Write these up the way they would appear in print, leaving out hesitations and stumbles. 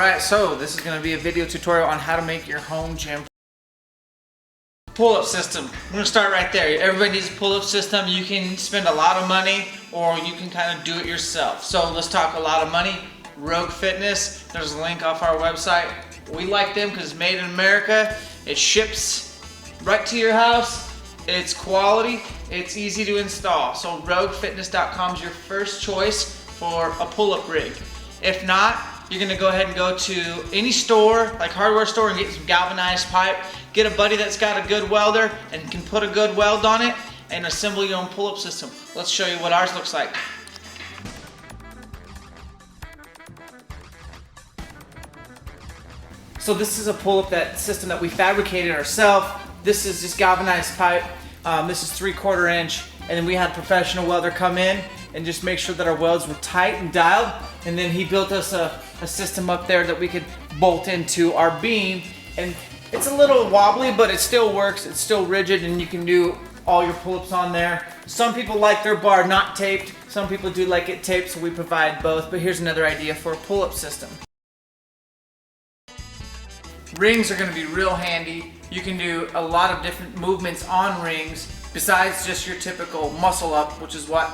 Alright, so this is going to be a video tutorial on how to make your home gym pull-up system. We're going to start right there. Everybody needs a pull-up system. You can spend a lot of money or you can kind of do it yourself. So let's talk a lot of money. Rogue Fitness, there's a link off our website. We like them because it's made in America. It ships right to your house. It's quality. It's easy to install. So roguefitness.com is your first choice for a pull-up rig. If not, you're gonna go ahead and go to any store, like hardware store, and get some galvanized pipe. Get a buddy that's got a good welder and can put a good weld on it and assemble your own pull-up system. Let's show you what ours looks like. So this is a pull-up system that we fabricated ourselves. This is just galvanized pipe. This is 3/4 inch, and then we had a professional welder come in and just make sure that our welds were tight and dialed, and then he built us a system up there that we could bolt into our beam. And it's a little wobbly, but it still works. It's still rigid, and you can do all your pull-ups on there. Some people like their bar not taped. Some people do like it taped, so we provide both. But here's another idea for a pull-up system. Rings are going to be real handy. You can do a lot of different movements on rings besides just your typical muscle up, which is what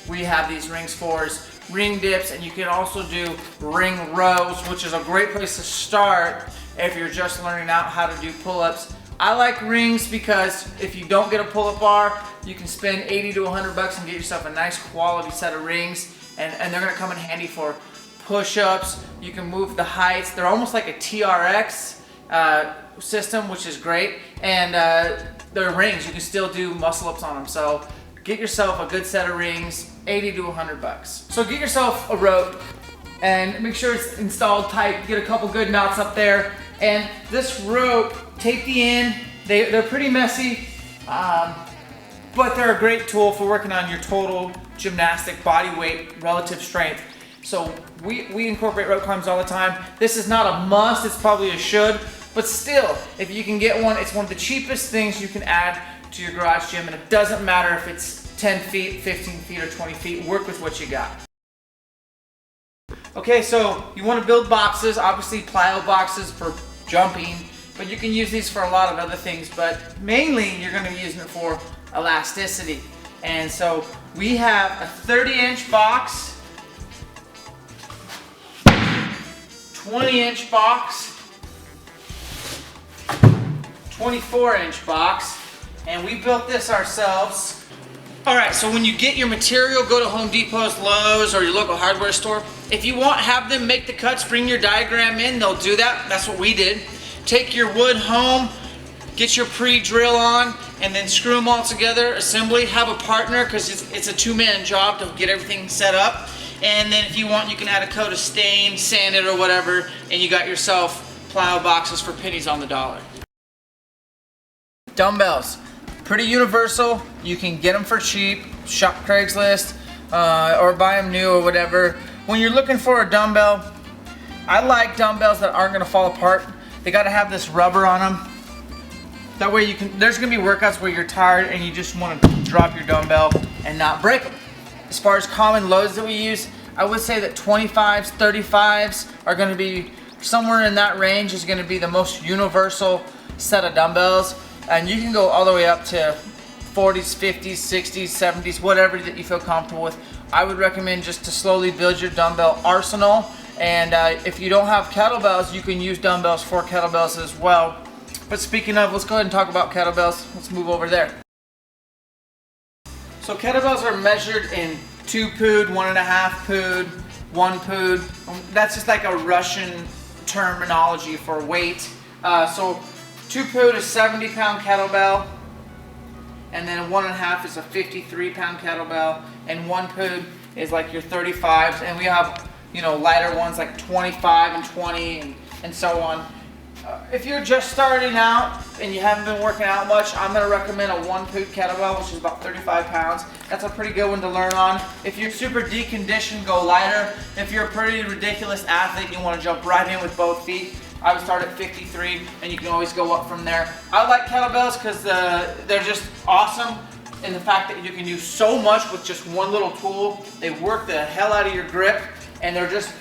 we have these rings for, is ring dips, and you can also do ring rows, which is a great place to start if you're just learning out how to do pull-ups. I like rings because if you don't get a pull-up bar, you can spend 80 to 100 bucks and get yourself a nice quality set of rings, and they're going to come in handy for push-ups. You can move the heights. They're almost like a TRX system, which is great, and they're rings. You can still do muscle-ups on them. So get yourself a good set of rings, 80 to 100 bucks. So get yourself a rope and make sure it's installed tight. Get a couple good knots up there. And this rope, tape the end. They're pretty messy, but they're a great tool for working on your total gymnastic body weight, relative strength. So we incorporate rope climbs all the time. This is not a must, it's probably a should, but still, if you can get one, it's one of the cheapest things you can add to your garage gym, and it doesn't matter if it's 10 feet, 15 feet, or 20 feet, work with what you got. Okay, so you want to build boxes, obviously plyo boxes for jumping, but you can use these for a lot of other things, but mainly you're going to be using it for elasticity. And so we have a 30-inch box, 20-inch box, 24-inch box, and we built this ourselves. Alright, so when you get your material, go to Home Depot's, Lowe's, or your local hardware store. If you want, have them make the cuts, bring your diagram in, they'll do that. That's what we did. Take your wood home, get your pre-drill on, and then screw them all together, assembly. Have a partner, because it's a two-man job to get everything set up. And then if you want, you can add a coat of stain, sand it or whatever, and you got yourself plyo boxes for pennies on the dollar. Dumbbells, pretty universal. You can get them for cheap, shop Craigslist, or buy them new or whatever. When you're looking for a dumbbell, I like dumbbells that aren't going to fall apart. They got to have this rubber on them. That way you can, there's going to be workouts where you're tired and you just want to drop your dumbbell and not break them. As far as common loads that we use, I would say that 25s, 35s are going to be somewhere in that range, is going to be the most universal set of dumbbells. And you can go all the way up to 40s, 50s, 60s, 70s, whatever that you feel comfortable with. I would recommend just to slowly build your dumbbell arsenal. And if you don't have kettlebells, you can use dumbbells for kettlebells as well. But speaking of, let's go ahead and talk about kettlebells. Let's move over there. So kettlebells are measured in 2 pood, 1.5 pood, 1 pood. That's just like a Russian terminology for weight. So 2 pood is 70-pound kettlebell, and then 1.5 is a 53-pound kettlebell, and 1 pood is like your 35s, and we have, you know, lighter ones like 25 and 20 and so on. If you're just starting out and you haven't been working out much, I'm going to recommend a 1 pood kettlebell, which is about 35 pounds. That's a pretty good one to learn on. If you're super deconditioned, go lighter. If you're a pretty ridiculous athlete and you want to jump right in with both feet, I would start at 53, and you can always go up from there. I like kettlebells because they're just awesome in the fact that you can do so much with just one little tool. They work the hell out of your grip, and they're just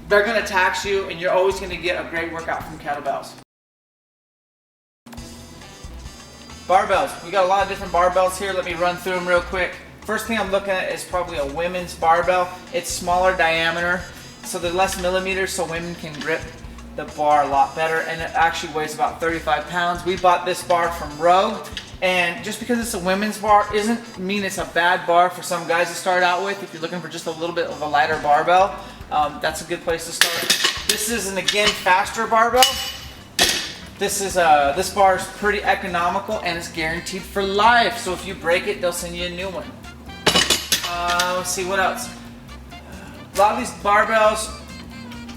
they're gonna tax you, and you're always gonna get a great workout from kettlebells. Barbells, we got a lot of different barbells here. Let me run through them real quick. First thing I'm looking at is probably a women's barbell. It's smaller diameter, so there's less millimeters, so women can grip the bar a lot better, and it actually weighs about 35 pounds. We bought this bar from Rogue, and just because it's a women's bar doesn't mean it's a bad bar for some guys to start out with. If you're looking for just a little bit of a lighter barbell, that's a good place to start. This is an, again, faster barbell. This bar is pretty economical, and it's guaranteed for life. So if you break it, they'll send you a new one. Let's see what else. A lot of these barbells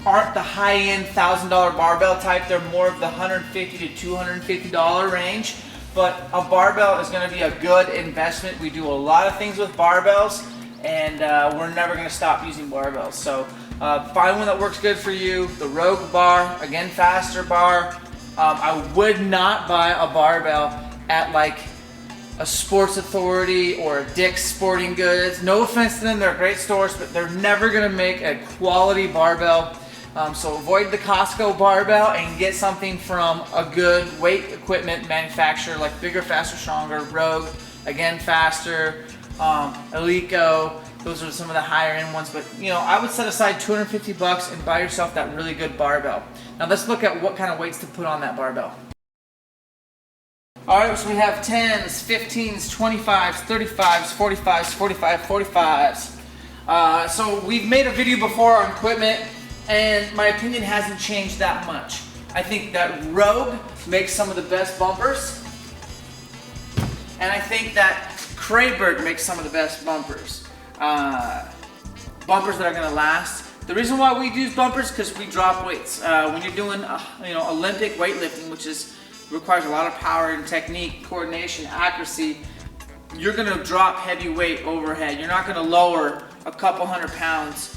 aren't the high-end $1,000 barbell type. They're more of the $150 to $250 range. But a barbell is going to be a good investment. We do a lot of things with barbells, and we're never going to stop using barbells. So find one that works good for you. The Rogue bar, again, faster bar. I would not buy a barbell at like a Sports Authority or a Dick's Sporting Goods. No offense to them, they're great stores, but they're never gonna make a quality barbell. So avoid the Costco barbell and get something from a good weight equipment manufacturer like Bigger, Faster, Stronger, Rogue, again faster, Eleiko. Those are some of the higher end ones, but you know, I would set aside $250 and buy yourself that really good barbell. Now let's look at what kind of weights to put on that barbell. Alright, so we have 10s, 15s, 25s, 35s, 45s, 45s. So we've made a video before on equipment, and my opinion hasn't changed that much. I think that Rogue makes some of the best bumpers, and I think that Krayberg makes some of the best bumpers. Bumpers that are going to last. The reason why we use bumpers is because we drop weights. When you're doing Olympic weightlifting, which requires a lot of power and technique, coordination, accuracy, you're going to drop heavy weight overhead. You're not going to lower a couple hundred pounds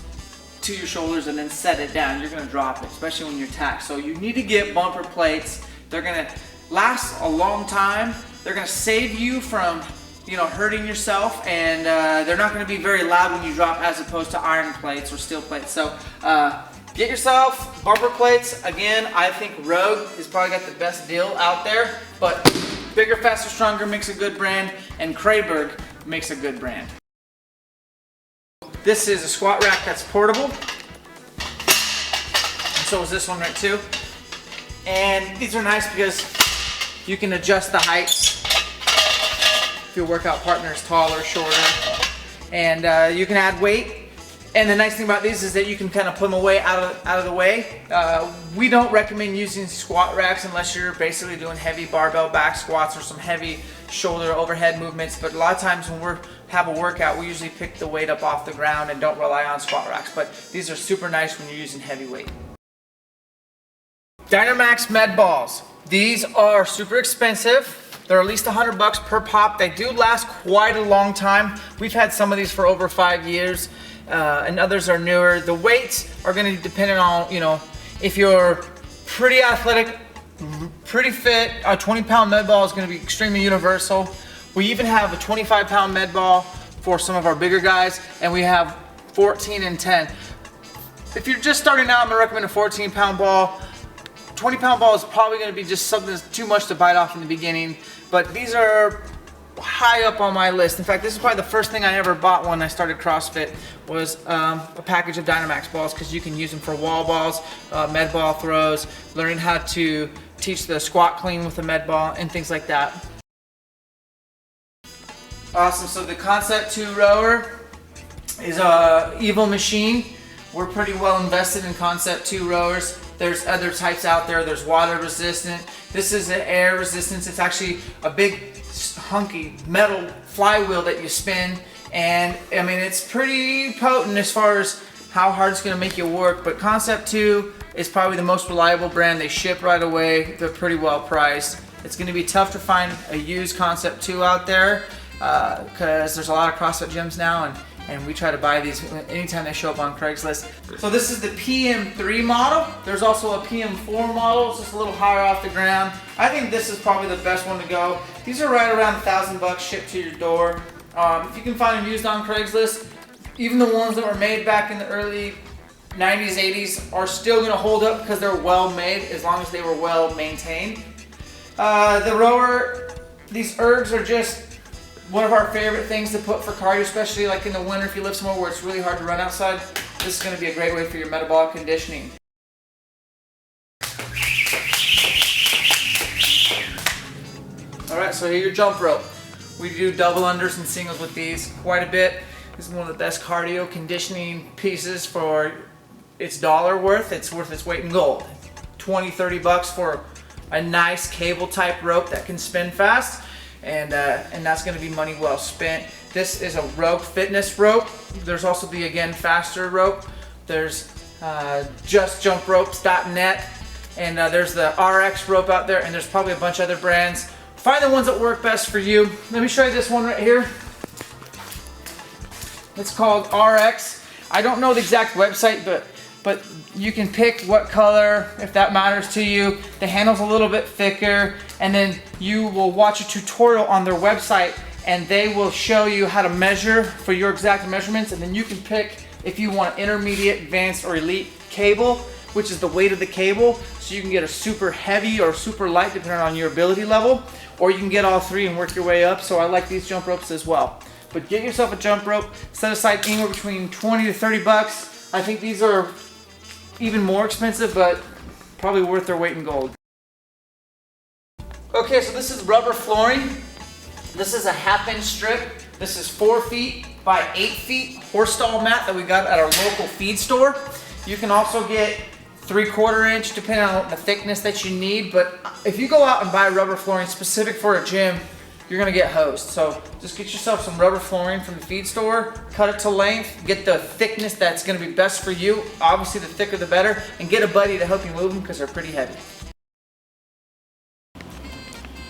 to your shoulders and then set it down. You're going to drop it, especially when you're taxed. So you need to get bumper plates. They're going to last a long time. They're going to save you from hurting yourself, and they're not going to be very loud when you drop, as opposed to iron plates or steel plates. So get yourself bumper plates. Again, I think Rogue has probably got the best deal out there, but Bigger, Faster, Stronger makes a good brand, and Krayberg makes a good brand. This is a squat rack that's portable, and so is this one right too. And these are nice because you can adjust the heights if your workout partner is taller, shorter, and you can add weight. And the nice thing about these is that you can kind of put them away out of the way. We don't recommend using squat racks unless you're basically doing heavy barbell back squats or some heavy shoulder overhead movements. But a lot of times when we have a workout, we usually pick the weight up off the ground and don't rely on squat racks. But these are super nice when you're using heavy weight. Dynamax med balls. These are super expensive. They're at least $100 per pop. They do last quite a long time. We've had some of these for over 5 years, and others are newer. The weights are going to be dependent on, if you're pretty athletic, pretty fit, a 20-pound med ball is going to be extremely universal. We even have a 25-pound med ball for some of our bigger guys, and we have 14 and 10. If you're just starting out, I'm going to recommend a 14-pound ball. 20-pound ball is probably going to be just something that's too much to bite off in the beginning, but these are high up on my list. In fact, this is probably the first thing I ever bought when I started CrossFit was a package of Dynamax balls, because you can use them for wall balls, med ball throws, learning how to teach the squat clean with the med ball, and things like that. Awesome, so the Concept 2 rower is a evil machine. We're pretty well invested in Concept 2 rowers. There's other types out there. There's water resistant. This is an air resistance. It's actually a big hunky metal flywheel that you spin, and I mean, it's pretty potent as far as how hard it's going to make you work. But Concept 2 is probably the most reliable brand. They ship right away. They're pretty well priced. It's going to be tough to find a used Concept 2 out there because there's a lot of CrossFit gyms now, and we try to buy these anytime they show up on Craigslist. So this is the PM3 model. There's also a PM4 model. It's just a little higher off the ground. I think this is probably the best one to go. These are right around $1,000 shipped to your door. If you can find them used on Craigslist, even the ones that were made back in the early 90s, 80s are still gonna hold up because they're well made as long as they were well maintained. The rower, these ergs are just one of our favorite things to put for cardio, especially like in the winter if you live somewhere where it's really hard to run outside. This is gonna be a great way for your metabolic conditioning. All right, so here's your jump rope. We do double unders and singles with these quite a bit. This is one of the best cardio conditioning pieces for its dollar worth. It's worth its weight in gold. 20, 30 bucks for a nice cable type rope that can spin fast, and that's gonna be money well spent. This is a Rogue Fitness rope. There's also the Again Faster rope. There's justjumpropes.net, and there's the RX rope out there, and there's probably a bunch of other brands. Find the ones that work best for you. Let me show you this one right here. It's called RX. I don't know the exact website, but you can pick what color if that matters to you. The handle's a little bit thicker, and then you will watch a tutorial on their website, and they will show you how to measure for your exact measurements, and then you can pick if you want intermediate, advanced, or elite cable, which is the weight of the cable. So you can get a super heavy or super light depending on your ability level, or you can get all three and work your way up. So I like these jump ropes as well. But get yourself a jump rope, set aside anywhere between 20 to 30 bucks. I think these are even more expensive, but probably worth their weight in gold. Okay, so this is rubber flooring. This is a 1/2 inch strip. This is 4 feet by 8 feet horse stall mat that we got at our local feed store. You can also get 3/4 inch depending on the thickness that you need, but if you go out and buy rubber flooring specific for a gym, you're gonna get hosed. So just get yourself some rubber flooring from the feed store, cut it to length, get the thickness that's gonna be best for you. Obviously the thicker the better, and get a buddy to help you move them because they're pretty heavy.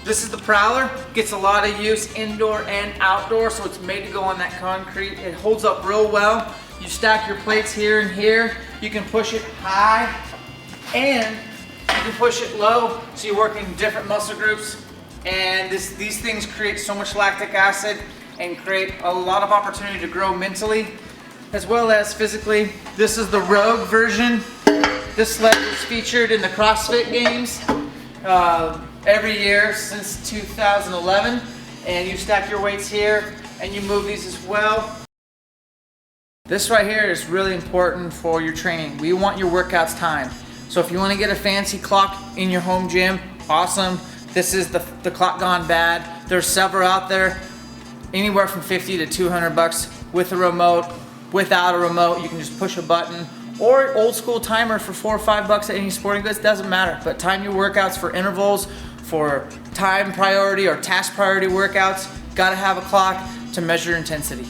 This is the Prowler. Gets a lot of use indoor and outdoor, so it's made to go on that concrete. It holds up real well. You stack your plates here and here. You can push it high and you can push it low, so you're working different muscle groups. And these things create so much lactic acid and create a lot of opportunity to grow mentally as well as physically. This is the Rogue version. This sled was featured in the CrossFit games every year since 2011. And you stack your weights here and you move these as well. This right here is really important for your training. We want your workouts timed. So if you want to get a fancy clock in your home gym, awesome. This is the clock gone bad. There's several out there, anywhere from 50 to 200 bucks with a remote, without a remote. You can just push a button, or old school timer for 4 or 5 bucks at any sporting goods, doesn't matter. But time your workouts for intervals, for time priority or task priority workouts. Gotta have a clock to measure intensity.